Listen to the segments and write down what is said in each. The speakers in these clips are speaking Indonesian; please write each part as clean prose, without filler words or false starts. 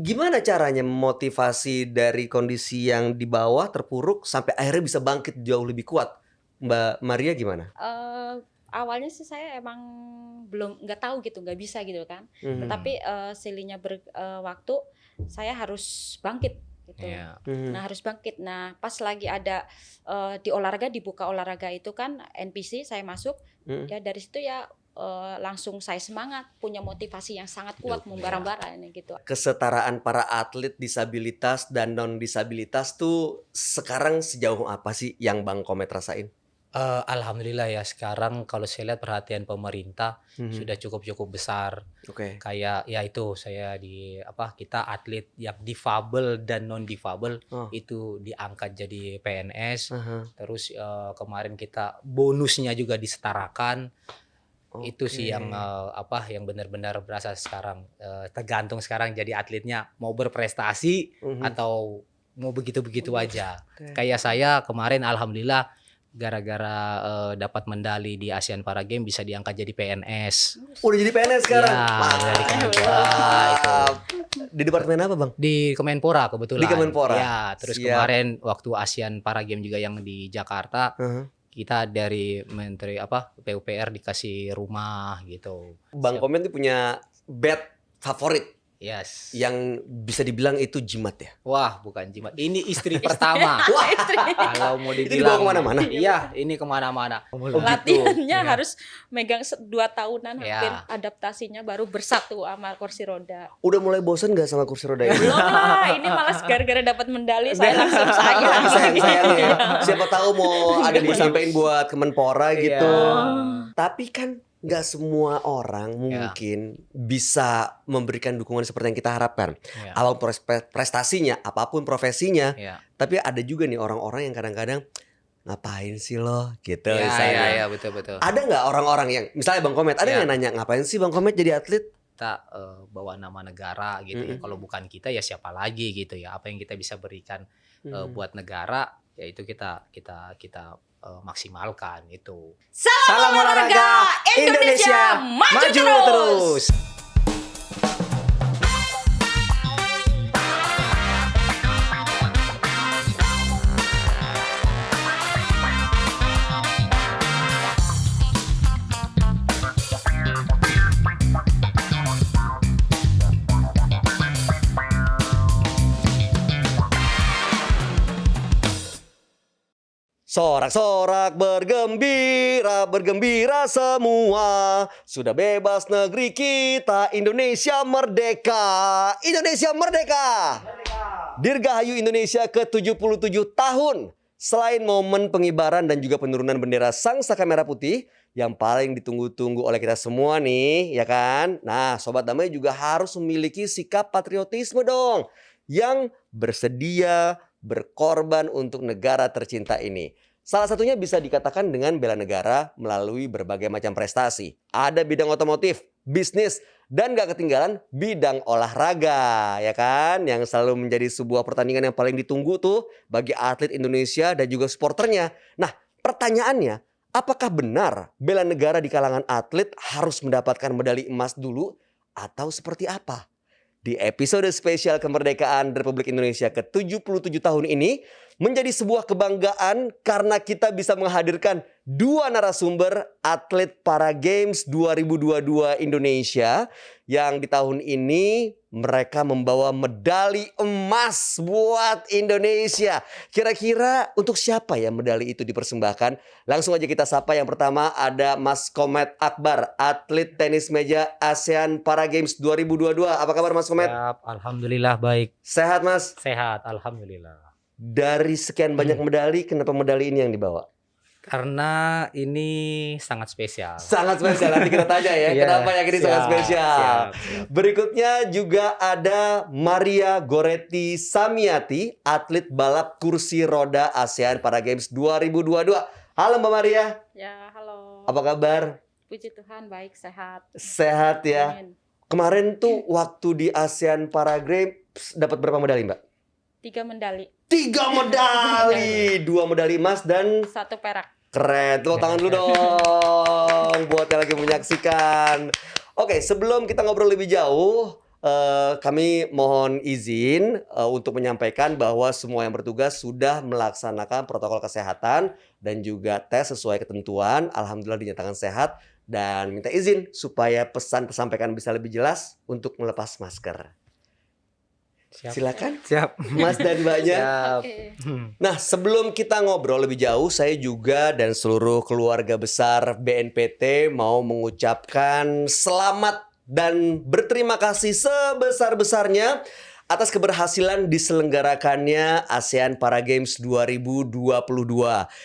Gimana caranya memotivasi dari kondisi yang di bawah terpuruk sampai akhirnya bisa bangkit jauh lebih kuat? Mbak Maria gimana? Awalnya sih saya emang nggak tahu gitu, nggak bisa gitu kan. Mhm. Tetapi seiringnya waktu saya harus bangkit gitu. Iya. Nah harus bangkit. Nah pas lagi ada di olahraga, dibuka olahraga itu kan NPC saya masuk. Mhm. Ya dari situ ya langsung saya semangat, punya motivasi yang sangat kuat membara-bara ini gitu. Kesetaraan para atlet disabilitas dan non disabilitas tuh sekarang sejauh apa sih yang Bang Komet rasain? Alhamdulillah ya sekarang kalau saya lihat perhatian pemerintah Mhm. sudah cukup besar. Oke. Kayak ya itu saya kita atlet yang difabel dan non difabel Oh. itu diangkat jadi PNS. Aha. Terus kemarin kita bonusnya juga disetarakan. Itu sih yang Oke. yang benar-benar berasa sekarang. Tergantung sekarang jadi atletnya mau berprestasi Mhm. atau mau begitu-begitu aja. Oke. Kayak saya kemarin alhamdulillah gara-gara dapat medali di Asian Para Games bisa diangkat jadi PNS. Udah jadi PNS sekarang? Iya, udah di Kemenpora itu. Mantap. Di departemen apa, Bang? Di Kemenpora kebetulan. Di Kemenpora. Ya, terus Siap. kemarin waktu Asian Para Games juga yang di Jakarta, Aha. kita dari Menteri PUPR dikasih rumah gitu. Bang Siap. Komet nih punya bed favorit Yes. yang bisa dibilang itu jimat ya? Wah, bukan jimat. Ini istri pertama. Wah, Kalau mau Itu dibilang dibawa kemana-mana? Iya, ini kemana-mana. Latihannya Iya. harus megang 2 tahunan hampir Iya. adaptasinya baru bersatu sama kursi roda. Udah mulai bosan gak sama kursi roda ini? Belum lah, ini malah gara-gara dapat medali saya langsung sayang. Sayang ya. Siapa tahu mau ada disampaikan buat Kemenpora gitu. Iya. Tapi kan nggak semua orang mungkin bisa memberikan dukungan seperti yang kita harapkan. Iya. Apapun prestasinya, apapun profesinya. Iya. Tapi ada juga nih orang-orang yang kadang-kadang ngapain sih lo gitu. Iya, misalnya. iya, betul. Ada nggak orang-orang yang misalnya Bang Komet, ada Iya. yang nanya ngapain sih Bang Komet jadi atlet? Kita bawa nama negara gitu ya. Kalau bukan kita ya siapa lagi gitu ya. Apa yang kita bisa berikan buat negara ya itu kita maksimalkan itu. Salam olahraga Indonesia maju terus. Sorak-sorak bergembira semua. Sudah bebas negeri kita, Indonesia merdeka. Indonesia merdeka. Dirgahayu Indonesia ke-77 tahun. Selain momen pengibaran dan juga penurunan bendera Sang Saka Merah Putih yang paling ditunggu-tunggu oleh kita semua nih, ya kan? Nah, Sobat Damai juga harus memiliki sikap patriotisme dong, yang bersedia berkorban untuk negara tercinta ini. Salah satunya bisa dikatakan dengan bela negara melalui berbagai macam prestasi. Ada bidang otomotif, bisnis, dan gak ketinggalan bidang olahraga, ya kan? Yang selalu menjadi sebuah pertandingan yang paling ditunggu tuh bagi atlet Indonesia dan juga supporternya. Nah, pertanyaannya, apakah benar bela negara di kalangan atlet harus mendapatkan medali emas dulu atau seperti apa? Di episode spesial kemerdekaan Republik Indonesia ke-77 tahun ini menjadi sebuah kebanggaan karena kita bisa menghadirkan 2 narasumber atlet Para Games 2022 Indonesia yang di tahun ini mereka membawa medali emas buat Indonesia. Kira-kira untuk siapa ya medali itu dipersembahkan? Langsung aja kita sapa. Yang pertama ada Mas Komet Akbar, atlet tenis meja ASEAN Para Games 2022. Apa kabar Mas Komet? Siap, alhamdulillah baik. Sehat Mas? Sehat, alhamdulillah. Dari sekian banyak medali, kenapa medali ini yang dibawa? Karena ini sangat spesial. Sangat spesial, nanti kita tanya ya. Iya, Kenapa yang ini sangat spesial? siap. Berikutnya juga ada Maria Goretti Samiati, atlet balap kursi roda ASEAN Para Games 2022. Halo Mbak Maria. Ya, halo. Apa kabar? Puji Tuhan, baik, sehat. Sehat ya. Amin. Kemarin tuh waktu di ASEAN Para Games dapat berapa medali Mbak? 3 medali, 3 medali, 2 medali emas dan 1 perak. keren. Tepuk tangan dulu dong buat yang lagi menyaksikan. Oke, sebelum kita ngobrol lebih jauh, kami mohon izin untuk menyampaikan bahwa semua yang bertugas sudah melaksanakan protokol kesehatan dan juga tes sesuai ketentuan. Alhamdulillah dinyatakan sehat dan minta izin supaya pesan tersampaikan bisa lebih jelas untuk melepas masker. Siap. Silakan Siap. Mas dan Mbaknya. Siap. Oke. Nah, sebelum kita ngobrol lebih jauh, saya juga dan seluruh keluarga besar BNPT mau mengucapkan selamat dan berterima kasih sebesar-besarnya atas keberhasilan diselenggarakannya ASEAN Para Games 2022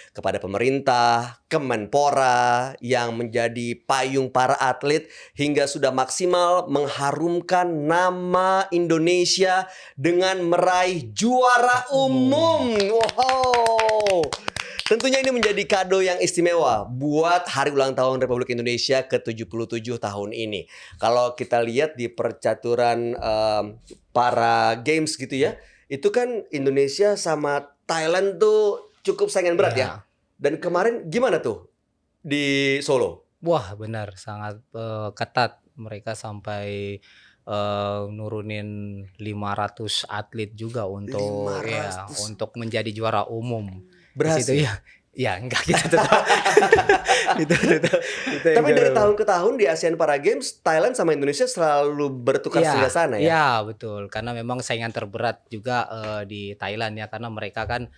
kepada pemerintah, Kemenpora yang menjadi payung para atlet hingga sudah maksimal mengharumkan nama Indonesia dengan meraih juara umum. Wow. Tentunya ini menjadi kado yang istimewa buat hari ulang tahun Republik Indonesia ke-77 tahun ini. Kalau kita lihat di percaturan para games gitu ya, itu kan Indonesia sama Thailand tuh cukup saingan berat ya. Dan kemarin gimana tuh di Solo? Wah, benar, sangat ketat. Mereka sampai nurunin 500 atlet juga untuk 500. untuk menjadi juara umum. Di Berhasil. situ ya enggak kita tetap itu yang Tapi dari juara. tahun ke tahun di ASEAN Para Games, Thailand sama Indonesia selalu bertukar singgasana ya. Iya, betul. Karena memang saingan terberat juga di Thailand ya, karena mereka kan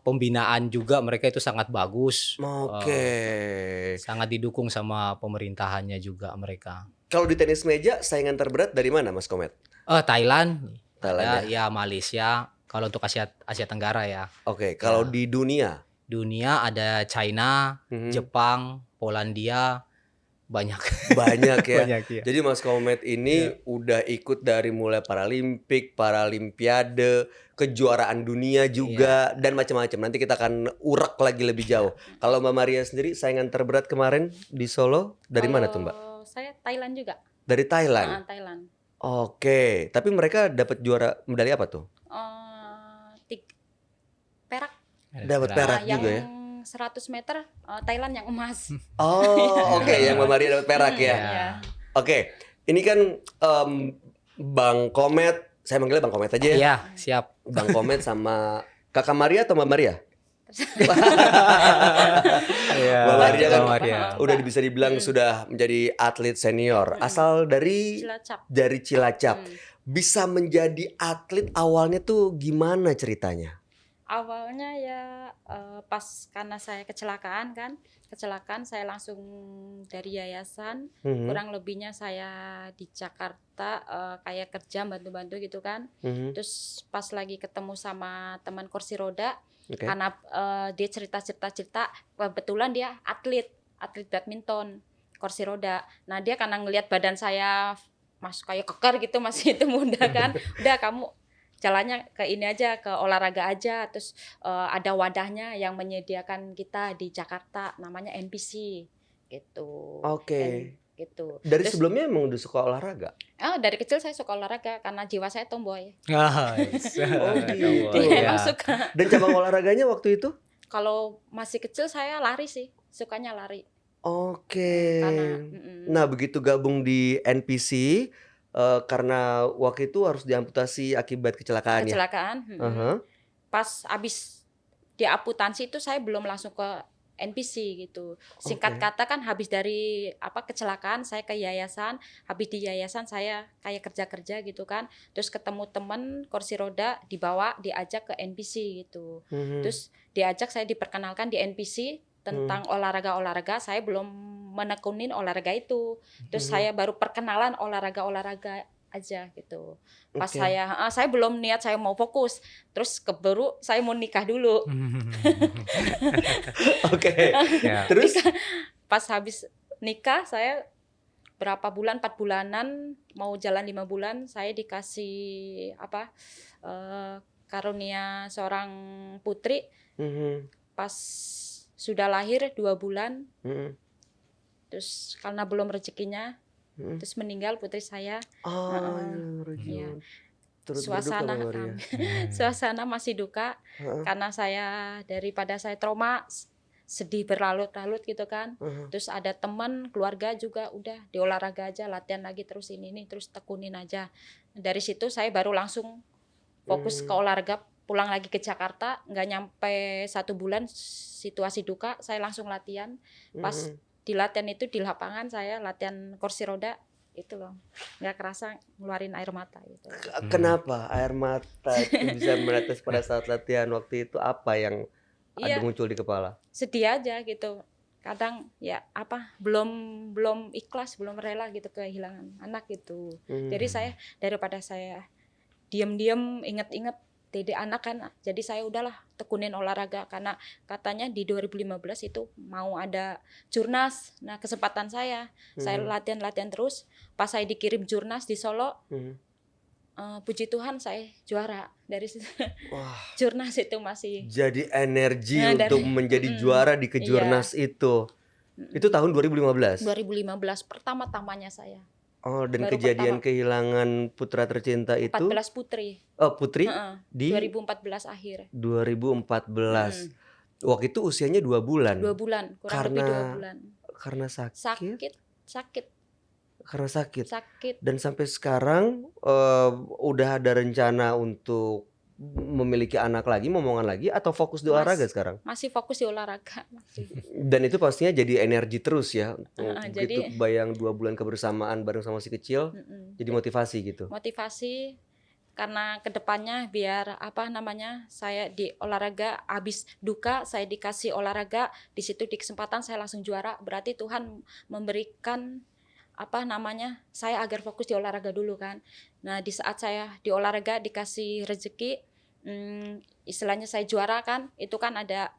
pembinaan juga mereka itu sangat bagus. Oke. Sangat didukung sama pemerintahannya juga mereka. Kalau di tenis meja saingan terberat dari mana Mas Komet? Thailand, Thailand ada ya Malaysia. Kalau untuk Asia Tenggara ya. Oke, kalau Ya. di dunia Dunia ada China, Mhm. Jepang, Polandia, banyak. banyak ya. Banyak ya. Jadi Mas Komet ini udah ikut dari mulai Paralimpik, Paralimpiade, kejuaraan dunia juga dan macam-macam. Nanti kita akan urak lagi lebih jauh. Kalau Mbak Maria sendiri saingan terberat kemarin di Solo dari mana tuh Mbak? Kalau saya Thailand juga. Dari Thailand. Thailand. Oke, tapi mereka dapat juara medali apa tuh? Perak. Dapat perak yang juga ya. 100 meter Thailand yang emas. Oh, oke, yang Mbak Maria dapat perak ya. Iya. Oke, ini kan Bang Komet, saya manggilnya Bang Komet aja ya. Iya, siap. Bang Komet sama Kakak Maria atau Mbak Maria? Iya, Mbak Maria kan Mbak Maria. udah bisa dibilang sudah menjadi atlet senior. Asal dari Cilacap. Cilacap. Bisa menjadi atlet awalnya tuh gimana ceritanya? Awalnya ya pas karena saya kecelakaan saya langsung dari yayasan, Mhm, kurang lebihnya saya di Jakarta kayak kerja bantu-bantu gitu kan. mhm, Terus pas lagi ketemu sama teman kursi roda, oke. karena dia cerita kebetulan dia atlet badminton kursi roda. Nah dia karena ngelihat badan saya mas kayak kekar gitu masih itu muda kan, udah kamu jalannya ke ini aja, ke olahraga aja. Terus ada wadahnya yang menyediakan kita di Jakarta namanya NPC gitu. Oke. Gitu. Dari Terus, sebelumnya emang udah suka olahraga? dari kecil saya suka olahraga karena jiwa saya tomboy. Nice. Oh, gitu. Emang Iya. suka. Dan cabang olahraganya waktu itu? Kalau masih kecil saya lari sih, sukanya lari. Oke. Karena Nah, begitu gabung di NPC, karena waktu itu harus diamputasi akibat kecelakaan ya? kecelakaan. Aha. Pas abis diamputasi itu saya belum langsung ke NPC gitu. Singkat Oke. kata kan habis dari kecelakaan saya ke yayasan, habis di yayasan saya kayak kerja-kerja gitu kan. Terus ketemu temen kursi roda diajak ke NPC gitu. Mhm. Terus diajak saya diperkenalkan di NPC tentang olahraga-olahraga, saya belum menekunin olahraga itu. Terus saya baru perkenalan olahraga-olahraga aja gitu. Pas Oke. saya belum niat saya mau fokus. Terus keburu saya mau nikah dulu. Oke. Ya. Terus? Pas habis nikah saya berapa bulan, 4 bulanan, mau jalan 5 bulan, saya dikasih karunia seorang putri. Mhm, Pas sudah lahir 2 bulan, mhm, terus karena belum rezekinya, mhm. terus meninggal putri saya. Ah, Heeh. ya, Rajun. Iya. Turut berduka, Suasana Mbak Maria. suasana masih duka Heeh. karena daripada saya trauma, sedih berlarut-larut gitu kan. Mhm. Terus ada teman, keluarga juga udah di olahraga aja, latihan lagi terus ini terus tekunin aja. Dari situ saya baru langsung fokus ke olahraga, pulang lagi ke Jakarta, nggak nyampe 1 bulan situasi duka, saya langsung latihan. Pas di latihan itu di lapangan saya latihan kursi roda itu loh, nggak kerasa ngeluarin air mata gitu. Kenapa air mata itu bisa menetes pada saat latihan waktu itu, apa yang ada Iya, muncul di kepala? sedih aja gitu. Kadang ya apa belum ikhlas, belum rela gitu kehilangan anak gitu. Jadi saya daripada saya diam-diam inget-inget dede anak kan, jadi saya udahlah tekunin olahraga karena katanya di 2015 itu mau ada Jurnas. Nah, kesempatan saya latihan terus. Pas saya dikirim Jurnas di Solo, puji Tuhan saya juara dari situ. Wah, Jurnas itu masih jadi energi Nah, untuk dari- menjadi juara di kejurnas itu. Itu tahun 2015. 2015 pertama-tamanya saya. Oh, dan Baru kejadian pertama. kehilangan putra tercinta itu 14 putri. Putri Heeh, di 2014 akhir. 2014. Waktu itu usianya 2 bulan. 2 bulan, kurang lebih 2 bulan. Karena sakit. Karena sakit. Sakit. Dan sampai sekarang udah ada rencana untuk memiliki anak lagi, momongan lagi, atau fokus di olahraga sekarang? Masih fokus di olahraga. Masih. Dan itu pastinya jadi energi terus ya. Jadi- Begitu bayang 2 bulan kebersamaan bareng sama si kecil, jadi motivasi gitu. Motivasi karena kedepannya biar saya di olahraga habis duka saya dikasih olahraga, di situ di kesempatan saya langsung juara, berarti Tuhan memberikan saya agar fokus di olahraga dulu kan. Nah, di saat saya di olahraga dikasih rezeki, istilahnya saya juara kan, itu kan ada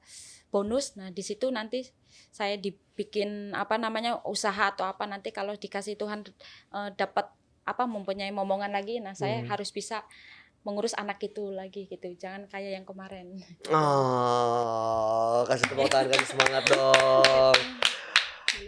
bonus. Nah, di situ nanti saya dibikin usaha atau apa, nanti kalau dikasih Tuhan dapat mempunyai momongan lagi, nah saya harus bisa mengurus anak itu lagi gitu, jangan kayak yang kemarin. Oh, kasih tepuk tangan, kasih semangat dong.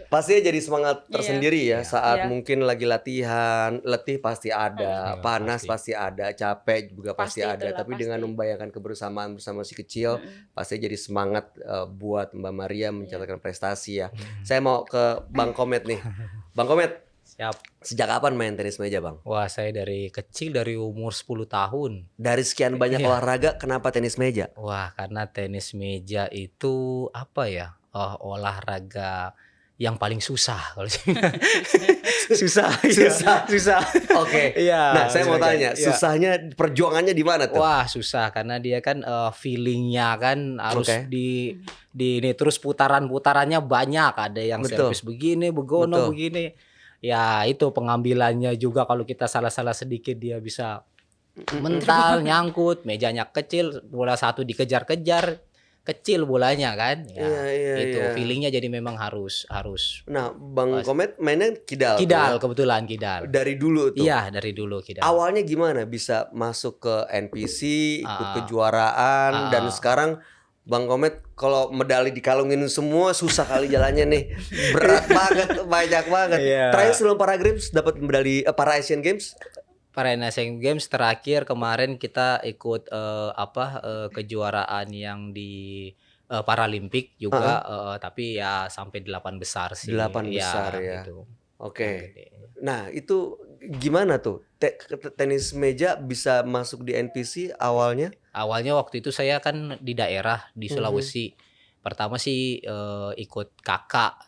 Pastinya jadi semangat tersendiri ya saat Iya. mungkin lagi latihan, letih pasti ada, Iya, panas pasti ada, capek juga pasti ada. itulah, Tapi dengan pasti. membayangkan kebersamaan bersama si kecil, pasti jadi semangat buat Mbak Maria mencatatkan prestasi ya. Saya mau ke Bang Komet nih. Bang Komet, Siap. sejak kapan main tenis meja, Bang? Wah, saya dari kecil, dari umur 10 tahun. Dari sekian banyak Iya. olahraga, kenapa tenis meja? Wah, karena tenis meja itu olahraga yang paling susah kalau susah. Oke. Iya. Nah, saya mau tanya, Iya. susahnya perjuangannya di mana tuh? Wah, susah karena dia kan feelingnya kan harus Oke. di ini terus putarannya banyak, ada yang Betul. servis begini, begono Betul. begini. Ya, itu pengambilannya juga kalau kita salah-salah sedikit dia bisa mental, nyangkut, mejanya kecil, bola satu dikejar-kejar, kecil bolanya kan. Ya, Iya. itu feelingnya jadi memang harus Nah, Bang Komet mainnya kidal. kidal, tuh kebetulan ya? kidal. Dari dulu tuh. Iya, dari dulu kidal. Awalnya gimana bisa masuk ke NPC, ikut Ah. kejuaraan, dan sekarang Bang Komet kalau medali dikalungin semua susah kali jalannya nih. Berat banget, banyak banget. Iya. Terakhir sebelum Para Games dapat medali Para Asian Games. Para Asian Games terakhir kemarin kita ikut kejuaraan yang di Paralimpik juga, tapi ya sampai 8 besar sih. 8 besar ya. Gitu. Oke. Gede. Nah, itu gimana tuh? Tenis meja bisa masuk di NPC awalnya? Awalnya waktu itu saya kan di daerah di Sulawesi. Pertama sih ikut kakak,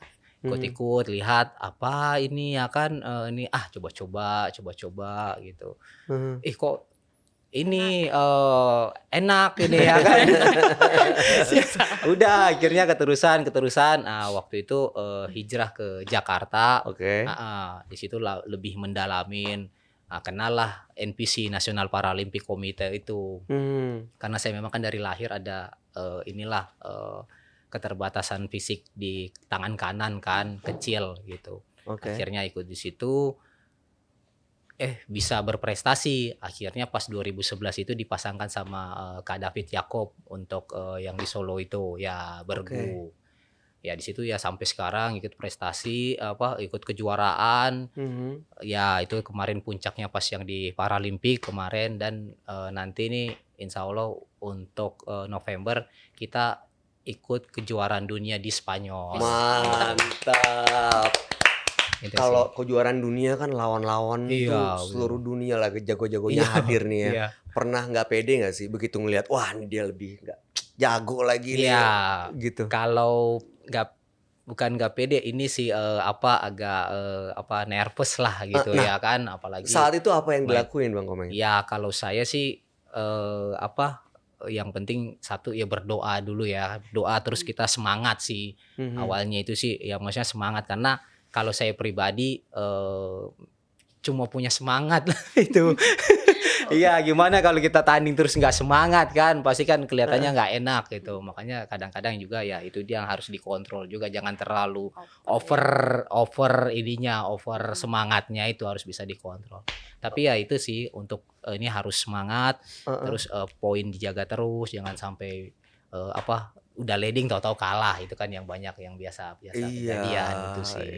ikut lihat apa ini ya kan, ini coba-coba gitu. Kok ini enak ini ya kan. Udah akhirnya keterusan. Nah, waktu itu hijrah ke Jakarta. Oke. Di situ lebih mendalamin. Kenal lah NPC National Paralympic Committee itu. Karena saya memang kan dari lahir ada keterbatasan fisik di tangan kanan kan, kecil gitu. Oke. Akhirnya ikut di situ, bisa berprestasi. Akhirnya pas 2011 itu dipasangkan sama Kak David Yakob untuk yang di Solo itu ya bergu. Ya di situ ya sampai sekarang ikut prestasi, ikut kejuaraan. Ya itu kemarin puncaknya pas yang di Paralimpik kemarin, dan nanti nih insya Allah untuk November kita ikut kejuaraan dunia di Spanyol. Mantap. Gitu Kalau kejuaraan dunia kan lawan-lawan Iya, tuh seluruh dunia lah jago-jagonya Iya, hadir nih ya. Iya. Pernah nggak pede nggak sih begitu ngelihat wah ini dia lebih nggak jago lagi nih Iya. gitu. Kalau bukan nggak pede, ini sih agak nervous lah gitu Nah, ya kan, apalagi saat itu apa yang main. dilakuin Bang Komeng? Ya kalau saya sih yang penting satu ya berdoa dulu ya, doa terus kita semangat sih. Mhm. Awalnya itu sih ya maksudnya semangat, karena kalau saya pribadi cuma punya semangat lah itu. Iya, gimana kalau kita tanding terus nggak semangat kan, pasti kan kelihatannya nggak enak gitu. Makanya kadang-kadang juga ya itu dia yang harus dikontrol juga, jangan terlalu over semangatnya, itu harus bisa dikontrol. Tapi ya itu sih untuk ini harus semangat, terus poin dijaga terus, jangan sampai udah leading tahu-tahu kalah, itu kan yang banyak yang biasa kejadian itu sih.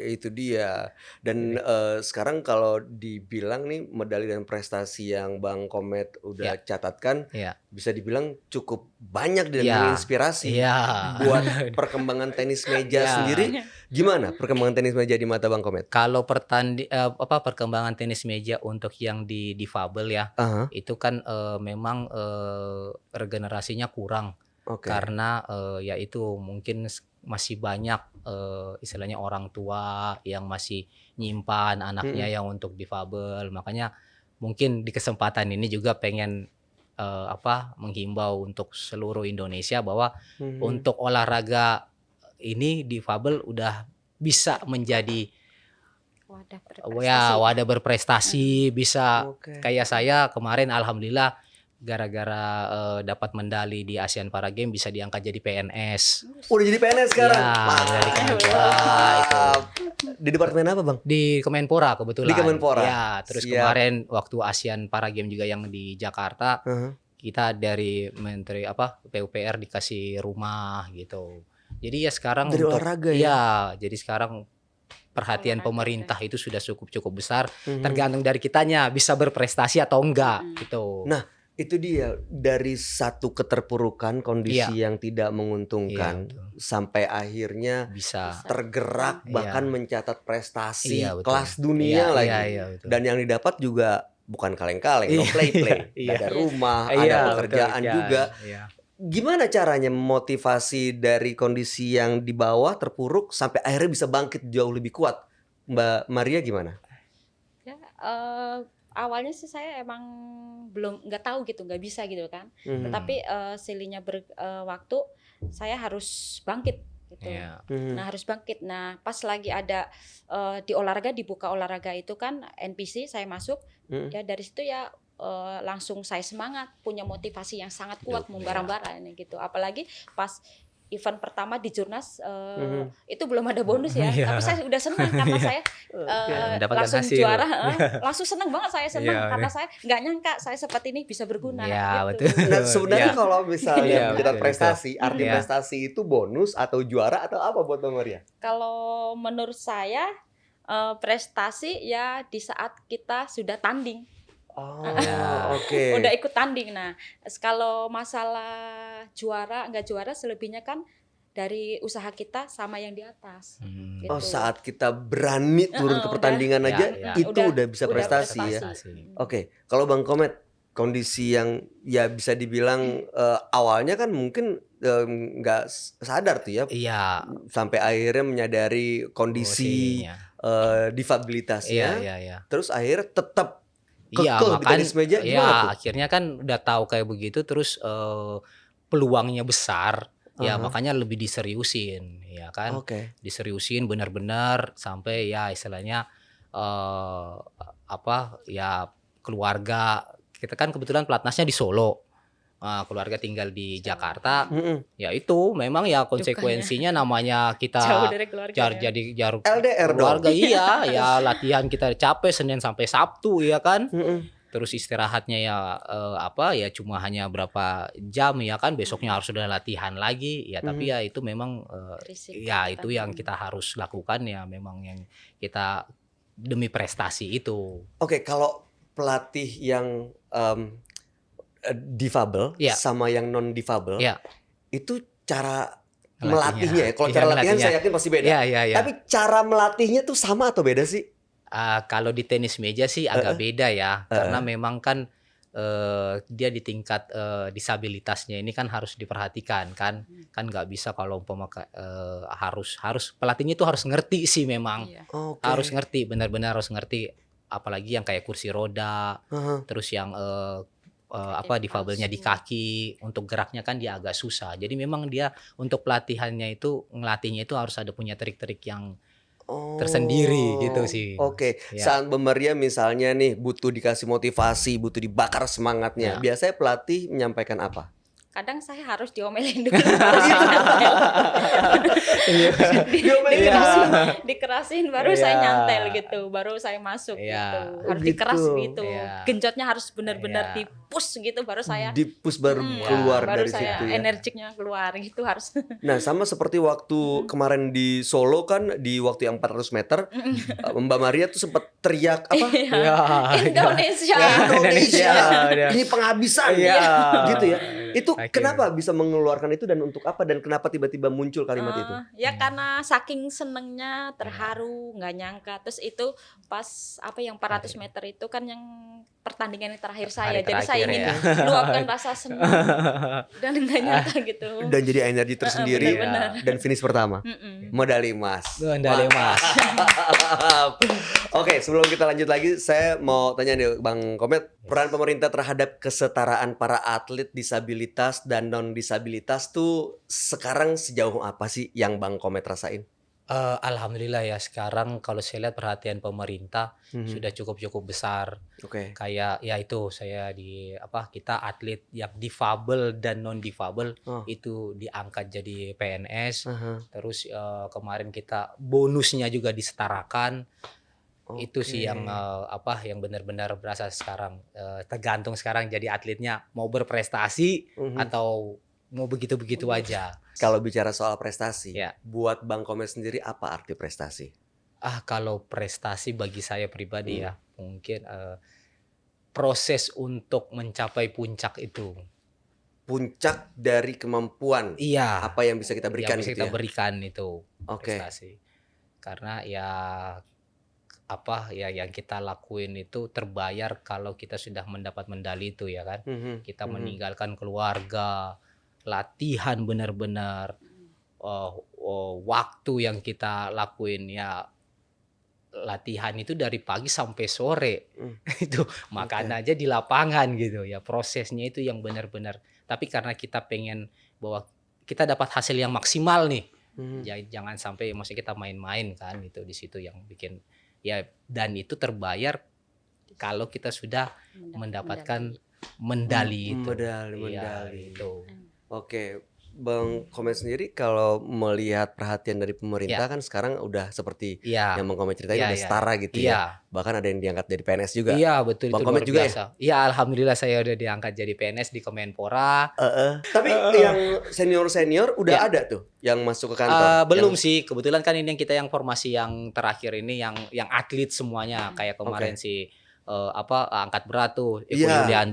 Itu dia. Dan sekarang kalau dibilang nih medali dan prestasi yang Bang Komet udah catatkan, Iya. bisa dibilang cukup banyak dan Iya. menginspirasi Iya. buat perkembangan tenis meja Iya. sendiri. Gimana perkembangan tenis meja di mata Bang Komet? Kalau perkembangan tenis meja untuk yang di difabel ya, Aha, itu kan memang regenerasinya kurang. oke. Karena ya itu mungkin masih banyak istilahnya orang tua yang masih nyimpan anaknya yang untuk difabel. Makanya mungkin di kesempatan ini juga pengen menghimbau untuk seluruh Indonesia bahwa untuk olahraga ini difabel udah bisa menjadi Wadah wadah berprestasi, bisa Oke. kayak saya kemarin alhamdulillah gara-gara dapat medali di Asian Para Games bisa diangkat jadi PNS. Udah jadi PNS sekarang. Iya, dari Kemenpora itu. Mantap. Di departemen apa, Bang? Di Kemenpora kebetulan. Di Kemenpora. Ya, terus Siap. kemarin waktu Asian Para Games juga yang di Jakarta, Aha. kita dari Menteri PUPR dikasih rumah gitu. Jadi ya sekarang Dari untuk olahraga ya? ya, jadi sekarang perhatian Olahraga pemerintah itu sudah cukup besar, Mhm. tergantung dari kitanya bisa berprestasi atau enggak gitu. Nah, itu dia, dari satu keterpurukan kondisi yang tidak menguntungkan Iya, betul. sampai akhirnya Bisa. tergerak Iya. bahkan mencatat prestasi Iya, betul. kelas dunia lagi. Iya, betul. Dan yang didapat juga bukan kaleng-kaleng, no Iya, play-play. iya. Ada rumah, Iya, ada betul, pekerjaan iya, juga. iya. Gimana caranya memotivasi dari kondisi yang di bawah terpuruk sampai akhirnya bisa bangkit jauh lebih kuat? Mbak Maria gimana? Ya, awalnya sih saya emang nggak tahu gitu, nggak bisa gitu kan. Mhm. Tetapi seiringnya waktu saya harus bangkit gitu. Iya. Mhm. Nah harus bangkit. Nah pas lagi ada di olahraga, dibuka olahraga itu kan NPC, saya masuk. Mhm. Ya dari situ ya langsung saya semangat, punya motivasi yang sangat kuat membara-bara ini gitu. Apalagi pas event pertama di Jurnas itu belum ada bonus ya, Iya. tapi saya udah senang karena saya Mendapatkan langsung hasil. juara, langsung senang banget saya senang Iya, karena saya nggak nyangka saya seperti ini bisa berguna. Iya, gitu. betul. Nah, sebenarnya Iya. kalau misalnya Iya, mencatat betul, prestasi, arti Iya. prestasi itu bonus atau juara atau apa buat Bang Maria? Kalau menurut saya prestasi ya di saat kita sudah tanding. Oh, Ya. oke. Udah ikut tanding. Nah, kalau masalah juara nggak juara selebihnya kan dari usaha kita sama yang di atas. Hmm. Gitu. Oh, saat kita berani turun ke Udah. pertandingan Ya, aja ya. itu udah bisa prestasi ya. Oke, kalau Bang Komet, kondisi yang ya bisa dibilang awalnya kan mungkin nggak sadar tuh ya, Iya. sampai akhirnya menyadari kondisi Posisinya. difabilitasnya, Iya. terus akhirnya tetap Iya, kekeh di tenis meja, gimana ya tuh? akhirnya kan udah tahu kayak begitu, terus peluangnya besar, ya Aha. makanya lebih diseriusin, ya kan? Oke. Diseriusin benar-benar sampai ya istilahnya ya keluarga kita kan kebetulan pelatnasnya di Solo. Keluarga tinggal di Jakarta. Mm-mm. Ya itu memang ya konsekuensinya namanya Jauh kita dari keluarga. jadi jarum LDR dong. keluarga, iya ya latihan kita capek Senin sampai Sabtu ya kan. Mm-mm. Terus istirahatnya ya ya cuma hanya berapa jam ya kan, besoknya harus sudah latihan lagi ya, tapi ya itu memang Risiko ya kita. itu yang kita harus lakukan ya, memang yang kita demi prestasi itu. Oke, kalau pelatih yang difabel Iya. sama yang non difabel, Iya. itu cara Melatihnya. melatihnya ya. Kalau Iya, cara latihan melatihnya. saya yakin pasti beda. Iya, iya, iya. Tapi cara melatihnya tuh sama atau beda sih? Kalau di tenis meja sih agak beda ya, karena memang kan dia di tingkat disabilitasnya ini kan harus diperhatikan kan, kan nggak bisa kalau umpama harus pelatihnya itu harus ngerti sih memang, Iya. Oke. harus ngerti benar-benar harus ngerti, apalagi yang kayak kursi roda, Heeh. terus yang Kaki difabelnya di palsu. kaki, untuk geraknya kan dia agak susah. Jadi memang dia untuk pelatihannya itu ngelatihnya itu harus ada punya trik-trik yang tersendiri gitu sih, Mas. Oke, Ya. saat Maria misalnya nih butuh dikasih motivasi, butuh dibakar semangatnya. Ya. Biasanya pelatih menyampaikan apa? Kadang saya harus diomelin dulu baru saya nyantel. Diomelin dikerasin, dulu. dikerasin baru Iya. saya nyantel gitu, baru saya masuk Iya. gitu. Oh, Harus gitu. dikeras gitu. Iya. Genjotnya harus benar-benar Iya. di-push gitu baru saya Di-push baru Hmm, keluar baru dari saya situ ya. energiknya keluar gitu harus. Nah, sama seperti waktu kemarin di Solo kan di waktu yang 400 meter, Mbak Maria tuh sempat teriak apa? Iya. Indonesia. Indonesia. Iya. Ini penghabisan Iya. gitu ya. Itu Akhirnya. kenapa bisa mengeluarkan itu dan untuk apa dan kenapa tiba-tiba muncul kalimat itu? Ya karena saking senengnya, terharu, nggak nyangka. Terus itu pas apa yang 400 meter itu kan yang pertandingan yang terakhir saya. Hari Jadi saya terakhir ingin ya. meluapkan rasa senang dan nggak nyangka gitu. Dan jadi energi tersendiri benar-benar. dan finish pertama. Mm-mm. Medali emas. Medali emas. Oke, sebelum kita lanjut lagi, saya mau tanya nih Bang Komet, peran pemerintah terhadap kesetaraan para atlet disabilitas dan non disabilitas tuh sekarang sejauh apa sih yang Bang Komet rasain? Alhamdulillah ya, sekarang kalau saya lihat perhatian pemerintah Mhm. sudah cukup besar. Oke. Kayak ya itu saya kita atlet yang difabel dan non difabel Oh. itu diangkat jadi PNS. Aha. Terus kemarin kita bonusnya juga disetarakan. Itu sih Oke. yang yang benar-benar berasa sekarang, tergantung sekarang jadi atletnya mau berprestasi Mhm. atau mau begitu-begitu aja. Kalau bicara soal prestasi, Ya. buat Bang Komet sendiri apa arti prestasi? Kalau prestasi bagi saya pribadi ya, mungkin proses untuk mencapai puncak itu. Puncak dari kemampuan Iya, apa yang bisa kita berikan yang bisa gitu kita ya? berikan itu Oke. prestasi. Karena ya yang kita lakuin itu terbayar kalau kita sudah mendapat medali itu ya kan. Mhm. Kita Mhm. meninggalkan keluarga, latihan benar-benar, waktu yang kita lakuin ya latihan itu dari pagi sampai sore. Itu makan aja di lapangan gitu ya, prosesnya itu yang benar-benar. Tapi karena kita pengen bahwa kita dapat hasil yang maksimal nih, Mhm. jangan sampai maksudnya kita main-main kan, itu di situ yang bikin ya, dan itu terbayar kalau kita sudah mendapatkan medali itu. Medali, Iya, medali. itu. Oke, Bang Komet sendiri kalau melihat perhatian dari pemerintah kan sekarang udah seperti Iya. yang Bang Komet ceritain Iya, udah iya. setara gitu ya. Iya. Bahkan ada yang diangkat dari PNS juga. Iya, betul, Bang itu Komet luar juga ya? biasa. Iya, alhamdulillah saya udah diangkat jadi PNS di Kemenpora. Tapi yang senior-senior udah Ya. ada tuh yang masuk ke kantor. Belum Yang- sih, kebetulan kan ini yang kita yang formasi yang terakhir ini yang atlet semuanya, kayak kemarin si angkat berat tuh Eko Iya. Yulian,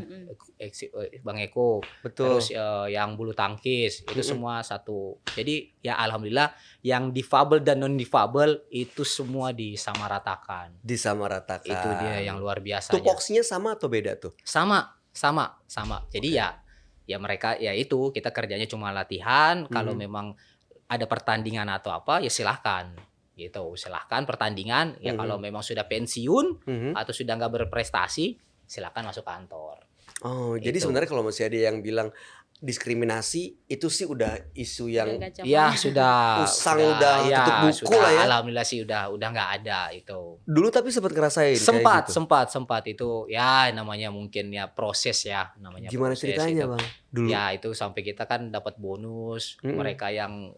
Bang Eko, Betul. terus yang bulu tangkis itu Mm-mm. semua satu. Jadi ya alhamdulillah yang difabel dan non difabel itu semua disamaratakan. Disamaratakan. Itu dia yang luar biasanya. Tupoksinya sama atau beda tuh? Sama. Jadi ya mereka ya itu kita kerjanya cuma latihan. Kalau memang ada pertandingan atau apa ya silahkan gitu. Silahkan pertandingan. Ya kalau memang sudah pensiun Mhm. atau sudah nggak berprestasi silahkan masuk kantor. Oh, jadi Itu. sebenarnya kalau masih ada yang bilang diskriminasi itu sih udah isu yang Nggak zaman. Ya sudah Usang udah ya, tutup buku sudah, lah ya. alhamdulillah sih udah nggak ada itu. dulu tapi sempat ngerasain kayak gitu. Sempat itu ya namanya mungkin ya proses ya namanya. Gimana proses ceritanya, itu. Bang? Dulu. Ya itu sampai kita kan dapat bonus. Mereka yang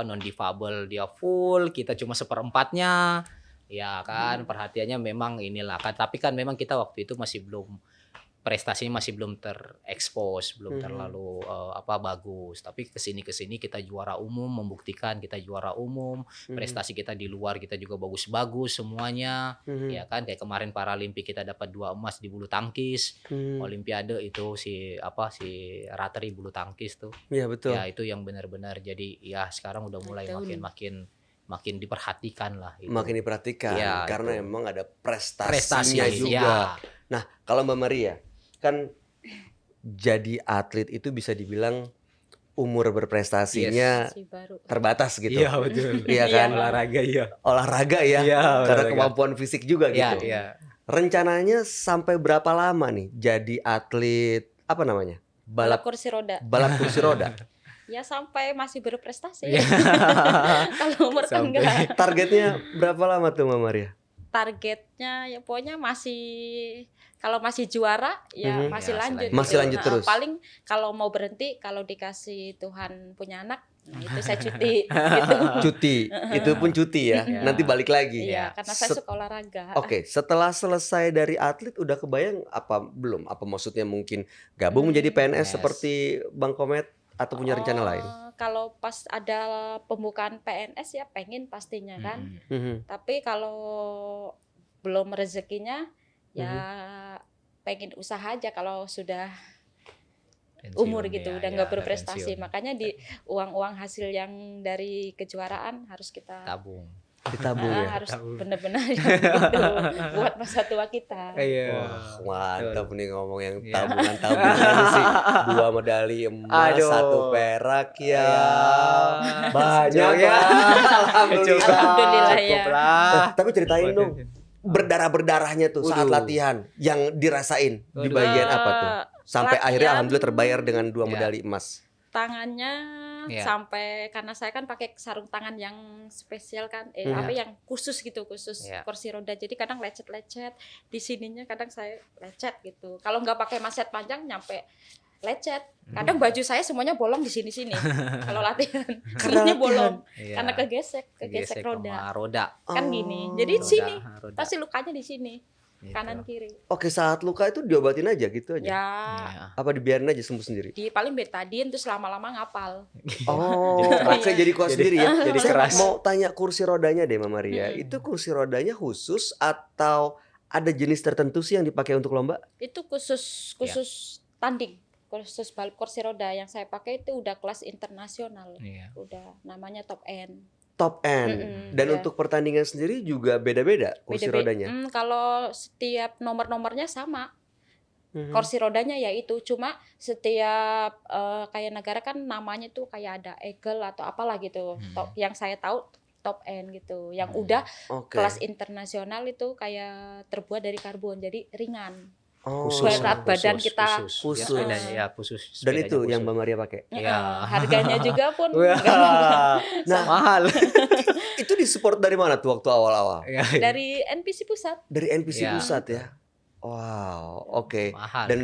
non difabel dia full, kita cuma seperempatnya. Ya kan perhatiannya memang inilah kan. Tapi kan memang kita waktu itu masih belum prestasinya masih belum terekspos, belum terlalu bagus. Tapi kesini kita juara umum, membuktikan kita juara umum, prestasi kita di luar kita juga bagus-bagus semuanya. Ya kan, kayak kemarin Paralimpik kita dapat 2 emas di bulu tangkis, Olimpiade itu si Ratri bulu tangkis tuh. Iya betul. Ya itu yang benar-benar jadi ya sekarang udah mulai makin diperhatikan lah. Itu. Makin diperhatikan Ya, karena itu. emang ada prestasinya juga. Ya. Nah, kalau Mbak Maria kan jadi atlet itu bisa dibilang umur berprestasinya Masih baru. terbatas gitu. Iya betul. Iya kan? Olahraga ya. Olahraga ya. Iya, Karena olahraga. kemampuan fisik juga Iya, gitu. iya. Rencananya sampai berapa lama nih jadi atlet apa namanya? Balap kursi roda. Balap kursi roda. Ya sampai masih berprestasi. Iya. Kalau umur kan Sampai- enggak. Targetnya berapa lama tuh Mbak Maria? Targetnya ya pokoknya masih kalau masih juara ya Mhm. masih Ya, lanjut. Masih lanjut Nah, terus. Paling kalau mau berhenti kalau dikasih Tuhan punya anak, nah itu saya cuti gitu. Cuti. Itu pun cuti ya. Iya. Nanti balik lagi. Iya, karena saya Set- suka olahraga. Oke, setelah selesai dari atlet udah kebayang apa belum? Apa maksudnya mungkin gabung menjadi PNS Yes. seperti Bang Komet atau punya rencana lain? Kalau pas ada pembukaan PNS ya pengen pastinya kan. Mm-mm. Tapi kalau belum rezekinya ya Mhm. pengen usaha aja kalau sudah Pensiun, umur gitu ya, udah ya, nggak udah berprestasi. pensiun. Makanya di uang-uang hasil yang dari kejuaraan harus kita Tabung. Ditabung ya. harus Tabung. benar-benar gitu buat masa tua kita. Wah, mantap nih ngomong yang Iya. tabungan-tabungan sih. 2 medali emas, Aduh. 1 perak ya. Ya. Banyak Cukup ya. Alhamdulillah Alhamdulillah. ya. Cukup lah. Tapi ceritain dong berdarah-berdarahnya tuh saat Waduh. latihan yang dirasain di Waduh. bagian apa tuh? Sampai akhirnya Latihan, alhamdulillah terbayar dengan 2 Ya. medali emas. tangannya Iya. sampai karena saya kan pakai sarung tangan yang spesial kan Iya. apa yang khusus gitu khusus Iya. kursi roda jadi kadang lecet-lecet di sininya kadang saya lecet gitu kalau nggak pakai maset panjang nyampe lecet kadang baju saya semuanya bolong di sini-sini kalau latihan Karena ininya bolong Iya. karena kegesek sama roda roda. kan Oh. gini jadi Roda, sini roda. pasti lukanya di sini Gitu. kanan kiri Oke, saat luka itu diobatin aja gitu aja. ya Iya. Apa dibiarin aja sembuh sendiri? di paling betadine terus lama-lama ngapal Oh, keras. oke jadi kuat sendiri ya. jadi Saya keras. mau tanya kursi rodanya deh Mama Maria. Mm-mm. Itu kursi rodanya khusus atau ada jenis tertentu sih yang dipakai untuk lomba? itu khusus tanding khusus balap kursi roda yang saya pakai itu udah kelas internasional Iya. udah namanya top end Top end. Mm-mm, Dan ya. untuk pertandingan sendiri juga beda-beda kursi Beda-beda. rodanya. Kalau setiap nomornya sama Mhm. kursi rodanya ya itu cuma setiap kayak negara kan namanya tuh kayak ada eagle atau apalah gitu yang saya tahu top end gitu yang udah Oke. kelas internasional itu kayak terbuat dari karbon jadi ringan. Oh. Berat badan kita. Khusus. Ya, sepedanya, ya, khusus. Dan Sepedanya itu yang khusus. Mbak Maria pakai. Iya. Harganya juga pun Wah. Nah, Mahal. itu disupport dari mana tuh waktu awal-awal? Iya. dari NPC pusat. Dari NPC Iya. pusat ya. Wow, oke. Mahal. Dan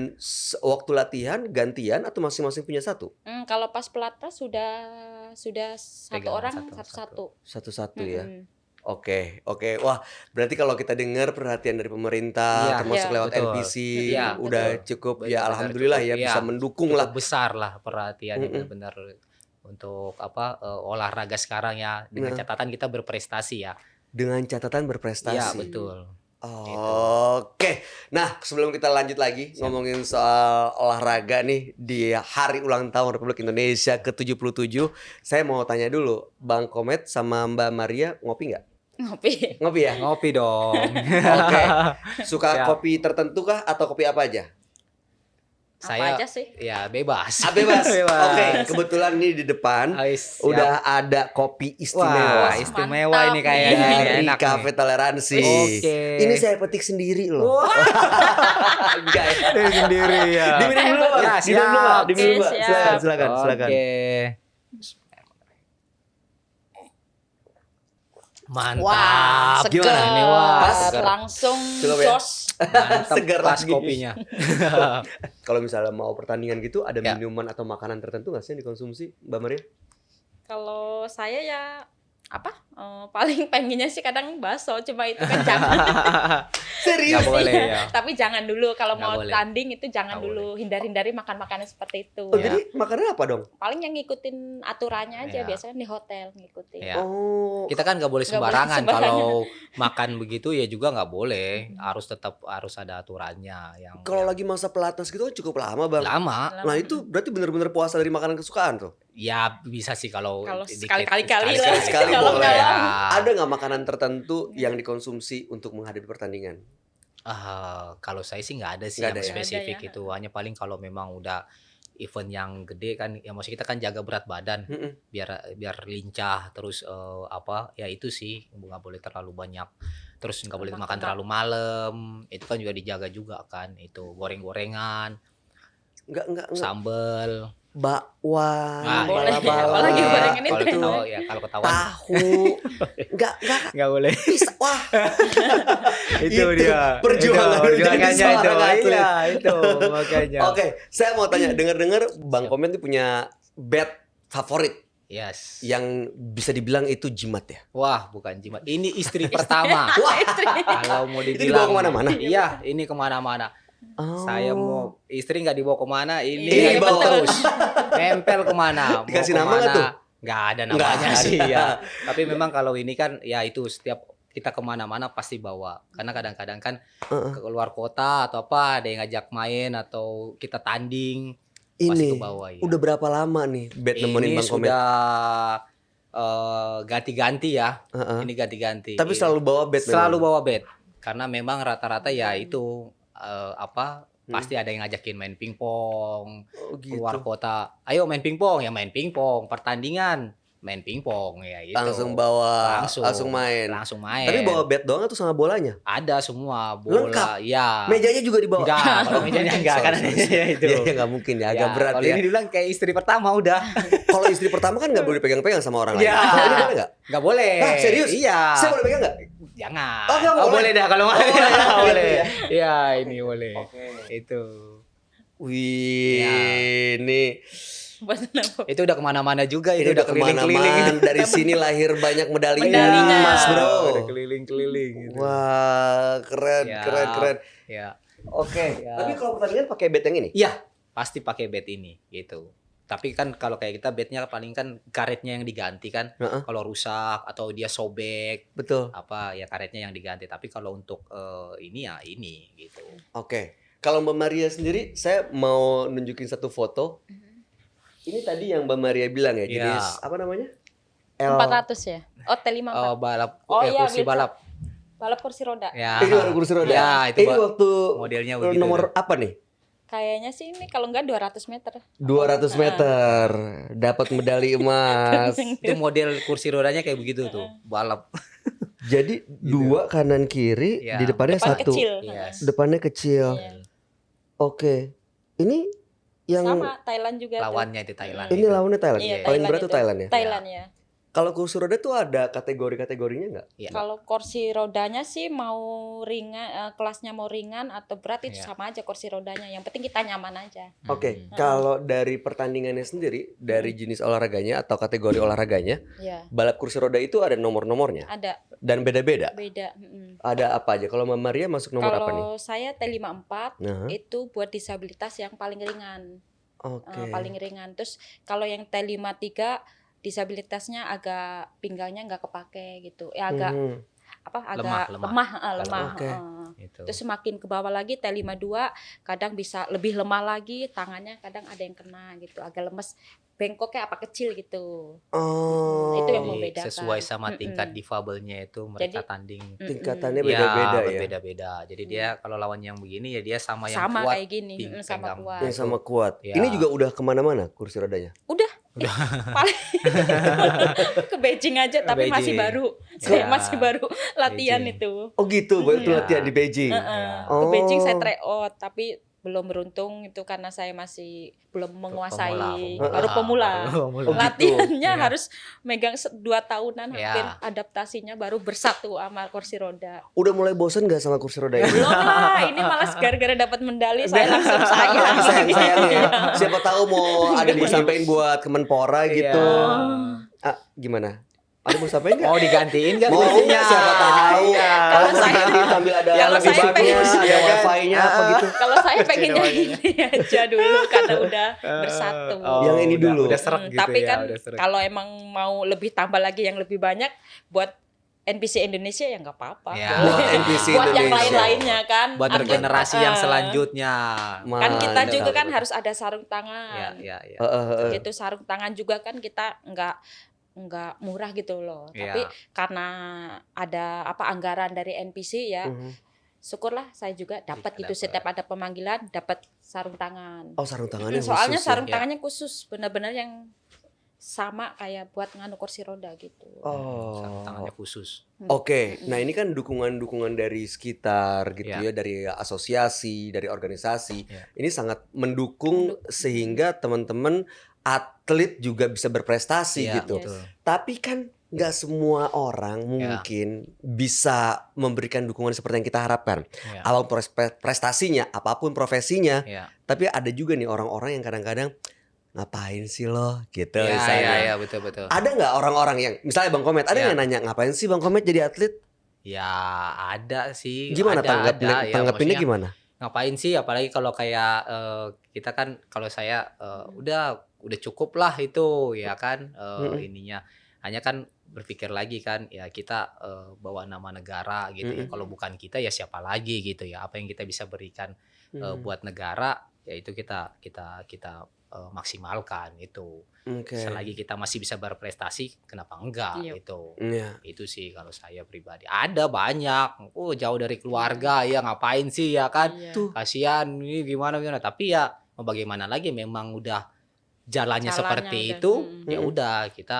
waktu latihan gantian atau masing-masing punya satu? Kalau pas pelatnas sudah satu Pegangan orang satu-satu. satu-satu. Satu-satu ya. Mm-mm. Oke. Wah, berarti kalau kita dengar perhatian dari pemerintah, Iya, termasuk iya. lewat Betul. NPC, Iya, udah betul. cukup Betul, ya benar, alhamdulillah ya cukup, bisa iya. mendukung Cukup lah besar lah perhatiannya Mm-mm. benar-benar untuk olahraga sekarang ya dengan Nah. catatan kita berprestasi ya. dengan catatan berprestasi. Iya betul. Oke. Nah, sebelum kita lanjut lagi ngomongin soal olahraga nih di hari ulang tahun Republik Indonesia ke-77, saya mau tanya dulu, Bang Komet sama Mbak Maria ngopi nggak? Ngopi. Ngopi ya? Ngopi dong. Oke. Suka Siap. kopi tertentu kah atau kopi apa aja? Saya Apa aja sih? ya bebas. Bebas. Bebas. Oke, kebetulan nih di depan Ais, siap. udah ada kopi istimewa Wah, istimewa Mantap. ini kayaknya. dari Enak Cafe nih. Toleransi. Oke. Ini saya petik sendiri loh. Enggak ya? Dari sendiri ya. Diminum dulu, Pak. Ya, Diminum dulu, Pak. siap. Diminum dulu, Pak. Oke, Silakan, siap. silakan. Oke. Mantap. Wah, seger. Gimana? Ini wah, Pas? seger. Langsung Cukup ya? jos. Mantap Seger pas lagi. kopinya. Kalau misalnya mau pertandingan gitu, ada Ya. minuman atau makanan tertentu nggak sih yang dikonsumsi, Mbak Maria? Kalau saya ya Paling pengennya sih kadang bakso, cuma itu kan jangan. Serius? Nggak boleh ya. Tapi jangan dulu kalau Nggak mau boleh. tanding itu jangan Nggak dulu. Hindari makan makanan seperti itu. Oh, jadi makannya apa dong? Paling yang ngikutin aturannya aja, Iya. biasanya di hotel ngikutin. Ya. Oh, Kita kan nggak boleh Nggak boleh sembarangan sembarangan. kalau makan begitu ya juga nggak boleh. Harus ada aturannya yang kalau yang lagi masa pelatnas gitu kan cukup lama, Bang. lama. Nah, itu berarti bener-bener puasa dari makanan kesukaan tuh. Ya bisa sih kalau Kalau dikit- sekali-kali lah. Sekali Kalau boleh. nggak Ya. Ada nggak makanan tertentu yang dikonsumsi untuk menghadapi pertandingan? Kalau saya sih nggak ada sih Nggak yang ada ya? spesifik Nggak ada ya. itu. Hanya paling kalau memang udah event yang gede kan, ya maksudnya kita kan jaga berat badan Mm-mm. biar lincah. Terus ya itu sih nggak boleh terlalu banyak. Terus nggak boleh makan terlalu malam. Itu kan juga dijaga juga kan. Itu goreng-gorengan, Nggak. sambel. Bakwan, Nah, boleh. bala-bala, Apalagi gorengan Kalau itu. ketawa ya kalau ketahuan tahu. Nggak nggak boleh. bisa. Wah, Itu dia. perjuangan Itu, menjadi perjuangannya seorang atlet. Iya, itu makanya. Oke, saya mau tanya, dengar-dengar Bang Siap. Komen tuh punya bed favorit Yes. yang bisa dibilang itu jimat ya. Wah, bukan jimat. Ini istri pertama. Wah, Kalau mau Itu dibawa dibilang kemana-mana? Iya, ini kemana-mana. oh. Saya mau istri nggak dibawa kemana, ini Iya, ikut betul. terus. Nempel kemana? Mau Dikasih nama kemana? nggak tuh? Nggak ada Nggak namanya ada. sih ya. Tapi memang kalau ini kan ya itu setiap kita kemana-mana pasti bawa. Karena kadang-kadang kan Heeh. ke luar kota atau apa ada yang ngajak main atau kita tanding pasti Ini kebawa ya. udah berapa lama nih bed nemenin Ini Bang Komen? sudah ganti-ganti ya. Heeh. Ini ganti-ganti. Tapi selalu bawa bed Selalu memang? bawa bed karena memang rata-rata ya itu pasti ada yang ngajakin main pingpong Oh, gitu. keluar kota, ayo main pingpong, ya main pingpong, pertandingan main pingpong ya itu Langsung bawa, langsung langsung main. main. Tapi bawa bed doang atau sama bolanya? ada semua bola. Lengkap? Ya Mejanya juga dibawa? enggak, kalau mejanya enggak Sorry, kan sorry, ada sorry. itu Iya, ya, nggak mungkin ya, agak berat kalau ya. ini dibilang kayak istri pertama udah Kalau istri pertama kan nggak boleh pegang-pegang sama orang lain. Ya. Kalau ini boleh nggak? nggak boleh. Hah, serius? Iya, Saya boleh pegang nggak? jangan. Oh, nggak boleh. boleh dah kalau mau. boleh. boleh. Gitu ya. Iya, ini boleh. Itu. Wih, Ya. ini Buat apa? Itu udah kemana-mana juga. ini Itu udah udah keliling-keliling. kemana-mana. Dari sini lahir banyak medali Medalinya. emas, bro. Udah keliling-keliling. Gitu. Wah, keren, Ya. keren. Ya. Oke, Ya. tapi kalau pertandingan pakai bed yang ini? Iya, pasti pakai bed ini gitu. Tapi kan kalau kayak kita bednya paling kan karetnya yang diganti kan. Heeh. Kalau rusak atau dia sobek Betul. apa ya karetnya yang diganti. Tapi kalau untuk ini ya ini gitu. Oke. Kalau Mbak Maria sendiri, saya mau nunjukin satu foto. Ini tadi yang Mbak Maria bilang ya, Iya. jenis apa namanya? L. 400 ya? Oh, T54. Balap Oh, iya, kursi bisa. balap. Balap kursi roda. Ya. Ini baru kursi roda. Ya, itu ini waktu modelnya begitu. nomor apa nih? Kayaknya sih ini kalau enggak 200 meter. 200 meter. Dapat medali emas. Itu model kursi rodanya kayak begitu tuh, balap. Jadi dua kanan kiri, Ya. di depannya Depan satu. kecil. Yes. Depannya kecil. Iya. Oke. Ini yang Sama Thailand juga tuh. Lawannya itu Thailand. ini gitu. lawannya Thailand. Iya, Paling berat Thailand tuh itu. Thailand ya. Thailand ya. Kalau kursi roda tuh ada kategori-kategorinya nggak? Iya. Kalau kursi rodanya sih mau ringan, kelasnya mau ringan atau berat itu Iya. sama aja kursi rodanya. Yang penting kita nyaman aja. Oke, Hmm. kalau dari pertandingannya sendiri, dari jenis olahraganya atau kategori olahraganya, Ya, balap kursi roda itu ada nomor-nomornya ada dan beda-beda. beda. Ada apa aja? Kalau Mbak Maria masuk nomor apa nih? Kalau saya T54 Nah, itu buat disabilitas yang paling ringan. oke. Paling ringan. Terus kalau yang T53 disabilitasnya agak pinggangnya nggak kepake gitu. Ya agak Mhm. agak Lemah. lemah. Oke. Gitu. Terus semakin ke bawah lagi T52 kadang bisa lebih lemah lagi, tangannya kadang ada yang kena gitu, agak lemes, bengkoknya apa kecil gitu. Oh, Itu yang Jadi membedakan. sesuai sama tingkat Mm-mm. difabelnya itu mereka Jadi, tanding. tingkatannya Ya, beda-beda ya. berbeda-beda. Jadi dia kalau lawan yang begini ya dia sama yang Sama kuat. kayak gini, sama pegang. kuat. Yang sama kuat. Ya. Ini juga udah kemana-mana kursi rodanya. Paling ke Beijing aja tapi Beijing. masih baru. Saya Ya, masih baru latihan Beijing. itu. Oh gitu, baru tuh Ya. latihan di Beijing. Ya. Ke Beijing saya Oh. tryout tapi belum beruntung itu karena saya masih belum menguasai, Pemula. baru pemula. Oh, gitu. Latihannya Ya. harus megang 2 tahunan Ya. hampir, adaptasinya baru bersatu sama kursi roda. Udah mulai bosen gak sama kursi roda ini? Belum lah, ini malas gara-gara dapat medali saya langsung sayang. Sayang ya. Iya. Siapa tahu mau ada yang disampaikan buat Kemenpora gitu. Iya. Ah, gimana? Ada mau sampai nggak? Mau digantiin kan Mau kursinya? siapa tahu. Iya. Kalau Kalau saya- saya sambil ada kalau lebih saya bagus, pengen- ada wifi-nya apa gitu. Kalau saya pengennya ini aja dulu karena udah bersatu. Yang ini dulu. Udah seret gitu Tapi ya, kan udah seret. kalau emang mau lebih tambah lagi yang lebih banyak buat NPC Indonesia ya nggak apa-apa. Ya. Buat NPC Buat yang Indonesia. lain-lainnya kan. buat Atlet- generasi yang eh, selanjutnya. Kan kita Mantap. juga kan harus ada sarung tangan. Ya, ya, ya. Gitu sarung tangan juga kan kita nggak murah gitu loh. Iya. Tapi karena ada anggaran dari NPC ya, Mhm. syukurlah saya juga dapat Iya, gitu dapat. setiap ada pemanggilan dapat sarung tangan. Oh, sarung tangannya Soalnya khusus sarung ya? tangannya khusus benar-benar yang sama kayak buat nganu kursi roda gitu. Oh. Sarung tangannya khusus. Oke, nah ini kan dukungan-dukungan dari sekitar gitu Ya. ya, dari asosiasi, dari organisasi. Ya. Ini sangat mendukung sehingga teman-teman atlet juga bisa berprestasi Iya, gitu. betul. Tapi kan nggak semua orang mungkin bisa memberikan dukungan seperti yang kita harapkan. Ya. Apapun prestasinya, apapun profesinya, Ya. tapi ada juga nih orang-orang yang kadang-kadang ngapain sih lo gitu Ya, misalnya. ya, betul, betul. Ada nggak orang-orang yang misalnya Bang Komet, ada Ya. yang nanya ngapain sih Bang Komet jadi atlet? Ya, ada sih. Gimana ada, ya, tanggapinnya maksudnya gimana? ngapain sih, apalagi kalau kayak kita kan, kalau saya udah cukup lah itu ya kan, ininya hanya kan berpikir lagi kan, ya kita bawa nama negara gitu ya, kalau bukan kita ya siapa lagi gitu ya, apa yang kita bisa berikan buat negara ya itu kita maksimalkan itu. Oke. Selagi kita masih bisa berprestasi, kenapa enggak Iya. gitu. Iya. Itu sih kalau saya pribadi. Ada banyak, jauh dari keluarga ya ngapain sih ya kan. Iya. Tuh. Kasihan ini gimana. Tapi ya mau bagaimana lagi, memang udah jalannya Jalannya seperti udah, itu. hmm. Ya udah kita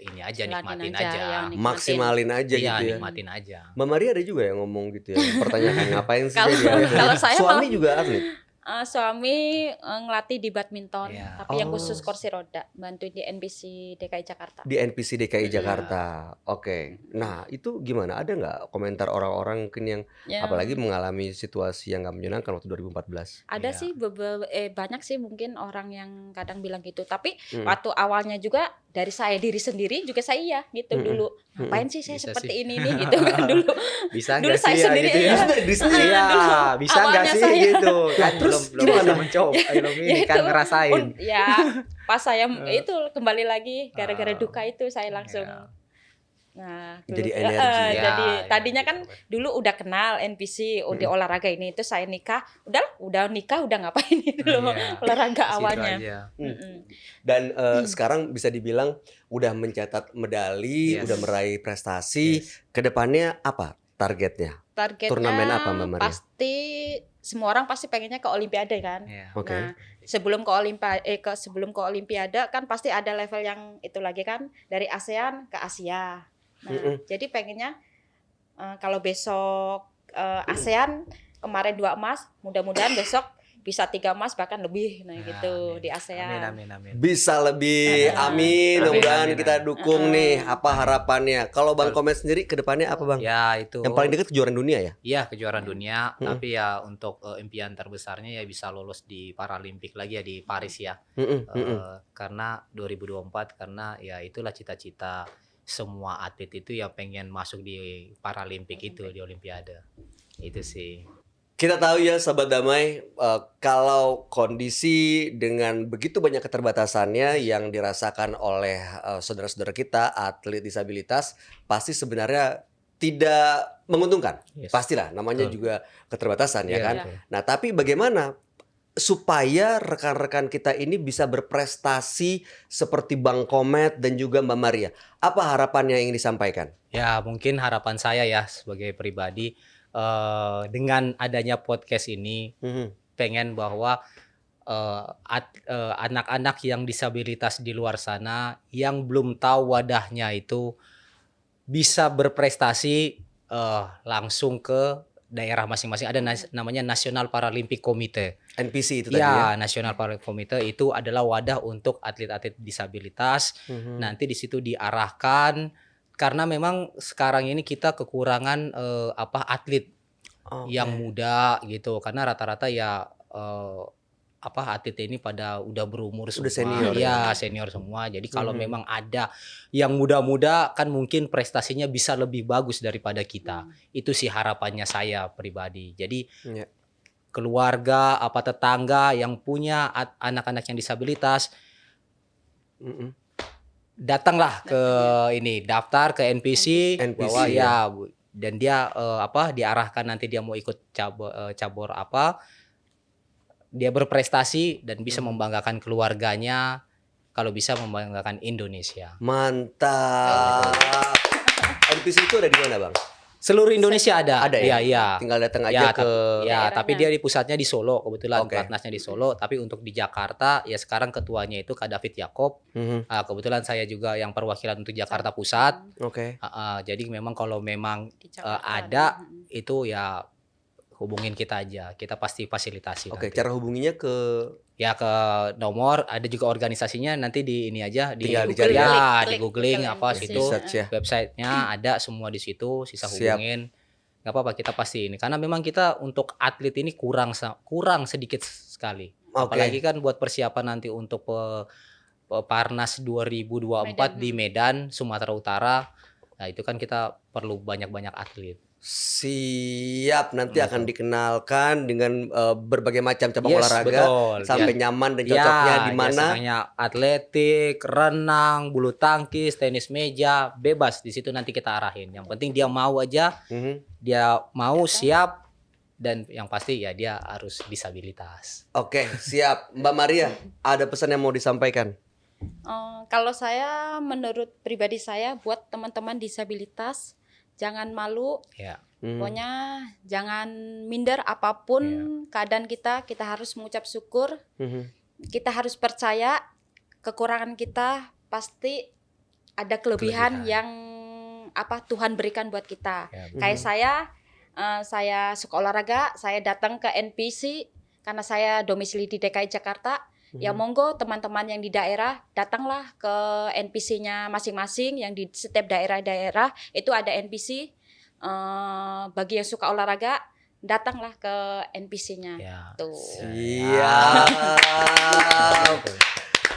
ini aja, Jalanin nikmatin aja, aja. ya, nikmatin. Maksimalin aja Iya, gitu ya. nikmatin aja. Mbak Maria ada juga yang ngomong gitu ya, pertanyakan ngapain sih Kalau- jadi atlet? kalau saya Suami malah- juga atlet. Suami ngelatih di badminton, Iya. tapi yang Oh. khusus kursi roda, bantuin di NPC DKI Jakarta. Di NPC DKI Iya. Jakarta. Oke. Nah, itu gimana? Ada nggak komentar orang-orang mungkin yang Ya, apalagi mengalami situasi yang nggak menyenangkan waktu 2014? ada Iya. sih banyak sih mungkin orang yang kadang bilang gitu. Tapi Mm. waktu awalnya juga dari saya diri sendiri juga saya iya gitu Mm-mm. dulu. Ngapain sih saya Bisa seperti sih. ini nih gitu kan dulu. Bisa Dulu nggak saya sih ya sendiri gitu ya? iya. Itu dari diri sendiri. Iya, Dulu bisa nggak awalnya sih saya- gitu kan, Terus belum gimana? bisa mencoba, belum ini Ya kan itu, ngerasain. Ya pas saya itu kembali lagi gara-gara duka itu saya langsung. Iya. Nah, Jadi dulu- energi. jadi Ya, tadinya ya, kan betul. dulu udah kenal NPC, di olahraga ini, itu saya nikah, udah nikah udah ngapain itu loh Iya. olahraga Situ awalnya. aja. Mm-mm. Dan sekarang bisa dibilang udah mencatat medali, Yes. udah meraih prestasi. Yes. Kedepannya apa targetnya? Targetnya Turnamen apa, Mbak Maria? pasti semua orang pasti pengennya ke Olimpiade kan. Iya. Oke. Nah, sebelum ke Olimpiade kan pasti ada level yang itu lagi kan, dari ASEAN ke Asia. Nah, Mm-mm. jadi pengennya kalau besok ASEAN kemarin 2 emas, mudah-mudahan besok bisa 3 emas bahkan lebih, nah Ya, gitu amin. di ASEAN. Amin. Bisa lebih, Ah. amin. Amin, Mudah-mudahan amin, kita amin. dukung nih. Apa harapannya? Kalau Bang Betul. Komet sendiri kedepannya apa Bang? Ya itu. Yang paling dekat kejuaraan dunia ya? Iya, kejuaraan dunia, Mm-mm. tapi ya untuk impian terbesarnya ya bisa lolos di Paralimpik lagi ya di Paris ya. Mm-mm, Eh, mm-mm. Karena 2024, karena ya itulah cita-cita semua atlet itu ya, pengen masuk di Paralimpik itu, di Olimpiade. Itu sih. Kita tahu ya Sahabat Damai, kalau kondisi dengan begitu banyak keterbatasannya yang dirasakan oleh saudara-saudara kita atlet disabilitas, pasti sebenarnya tidak menguntungkan. Yes. Pastilah, namanya Betul. juga keterbatasan ya Iya, kan. betul. Nah, tapi bagaimana supaya rekan-rekan kita ini bisa berprestasi seperti Bang Komet dan juga Mbak Maria? Apa harapannya yang ingin disampaikan? Ya mungkin harapan saya ya sebagai pribadi, dengan adanya podcast ini, Mhm. pengen bahwa anak-anak yang disabilitas di luar sana yang belum tahu wadahnya itu bisa berprestasi langsung ke daerah masing-masing. Ada namanya National Paralympic Committee. NPC itu tadi ya. Ya, National Paralympic Committee itu adalah wadah untuk atlet-atlet disabilitas. Mhm. Nanti di situ diarahkan, karena memang sekarang ini kita kekurangan atlet Oke. yang muda gitu, karena rata-rata ya atlet ini pada udah berumur semua. Udah senior Iya, senior semua. Jadi kalau memang ada yang muda-muda kan mungkin prestasinya bisa lebih bagus daripada kita. Itu sih harapannya saya pribadi. Jadi Iya. keluarga, tetangga yang punya anak-anak yang disabilitas, Mm-mm. datanglah ke ini, daftar ke NPC, NPC, bahwa ya. dan dia diarahkan nanti dia mau ikut cabur apa, dia berprestasi dan bisa membanggakan keluarganya, kalau bisa membanggakan Indonesia. Mantap. NPC itu ada di mana, Bang? Seluruh Indonesia ada. Ada ya? Iya. Tinggal datang Ya, aja ke tapi dia di pusatnya di Solo, kebetulan Oke. pelatnasnya di Solo. Tapi untuk di Jakarta, ya sekarang ketuanya itu Kak David Yakob. Mhm. Kebetulan saya juga yang perwakilan untuk Jakarta Pusat. Oke. Jadi memang kalau memang Di Jakarta ada, ada. itu ya hubungin kita aja. Kita pasti fasilitasi. Oke, nanti. cara hubunginya ke Ya ke nomor, ada juga organisasinya, nanti di ini aja Tinggal dicari ya, di Klik, googling klik, apa klik, situ. search ya. Websitenya ada semua di situ, sisa Siap. hubungin. Nggak apa-apa, kita pasti ini, karena memang kita untuk atlet ini kurang sedikit sekali. Oke. Apalagi kan buat persiapan nanti untuk Parnas 2024 di Medan, Sumatera Utara. Nah itu kan kita perlu banyak-banyak atlet. Siap, nanti Betul. akan dikenalkan dengan berbagai macam cabang Yes, olahraga betul. sampai nyaman dan cocoknya di mana. Biasanya atletik, renang, bulu tangkis, tenis meja, bebas di situ nanti kita arahin. Yang penting dia mau aja, Mhm. dia mau siap, dan yang pasti ya dia harus disabilitas. Oke, siap. Mbak Maria, ada pesan yang mau disampaikan? Kalau saya, menurut pribadi saya, buat teman-teman disabilitas, jangan malu. Ya. Pokoknya jangan minder apapun keadaan kita harus mengucap syukur. Mhm. Kita harus percaya kekurangan kita pasti ada kelebihan yang Tuhan berikan buat kita. Ya, Kayak saya suka olahraga, saya datang ke NPC karena saya domisili di DKI Jakarta. Ya monggo teman-teman yang di daerah datanglah ke NPC-nya masing-masing, yang di setiap daerah-daerah itu ada NPC. Bagi yang suka olahraga, datanglah ke NPC-nya. Ya. Tuh. Siap.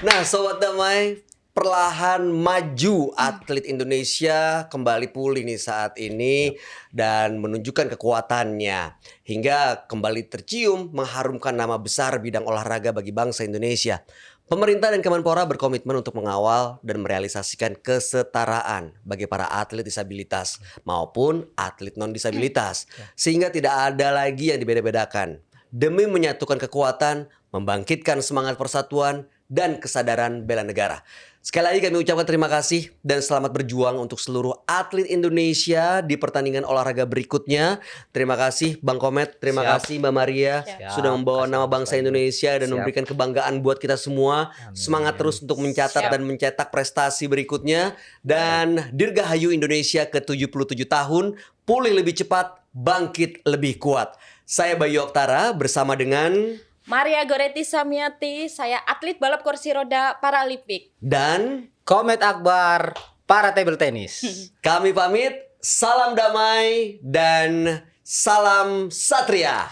Nah, Sobat Damai, perlahan maju atlet Indonesia kembali pulih nih saat ini dan menunjukkan kekuatannya hingga kembali tercium mengharumkan nama besar bidang olahraga bagi bangsa Indonesia. Pemerintah dan Kemenpora berkomitmen untuk mengawal dan merealisasikan kesetaraan bagi para atlet disabilitas maupun atlet non-disabilitas sehingga tidak ada lagi yang dibeda-bedakan demi menyatukan kekuatan, membangkitkan semangat persatuan dan kesadaran bela negara. Sekali lagi kami ucapkan terima kasih dan selamat berjuang untuk seluruh atlet Indonesia di pertandingan olahraga berikutnya. Terima kasih Bang Komet, terima Siap. kasih Mbak Maria Siap. sudah membawa Kasih nama Mas bangsa Bayu. Indonesia dan Siap. memberikan kebanggaan buat kita semua. Amin. Semangat terus untuk mencatat Siap. dan mencetak prestasi berikutnya. Dan Dirgahayu Indonesia ke-77 tahun, pulih lebih cepat, bangkit lebih kuat. Saya Bayu Oktara bersama dengan Maria Goretti Samiati, saya atlet balap kursi roda Paralimpik. dan Komet Akbar, para table tennis. kami pamit. Salam damai dan salam satria.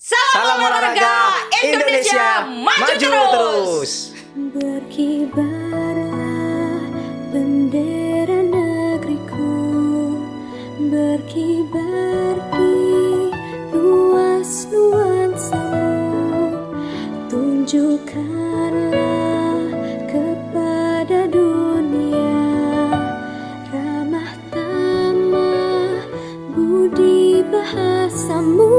Salam olahraga Indonesia, maju terus. Berkibarlah bendera negeriku, berkibar di luas nuansamu, tunjukkanlah kepada dunia ramah tamah budi bahasamu.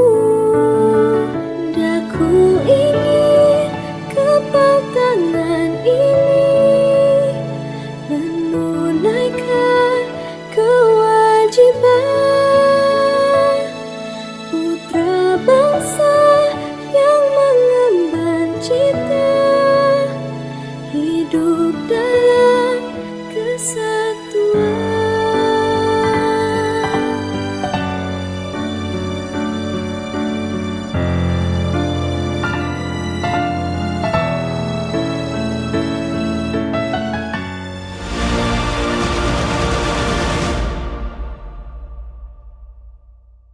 Daku ingin kepal tangan ini menunaikan kewajiban putra bangsa yang mengemban cita hidup dalam kesatuan.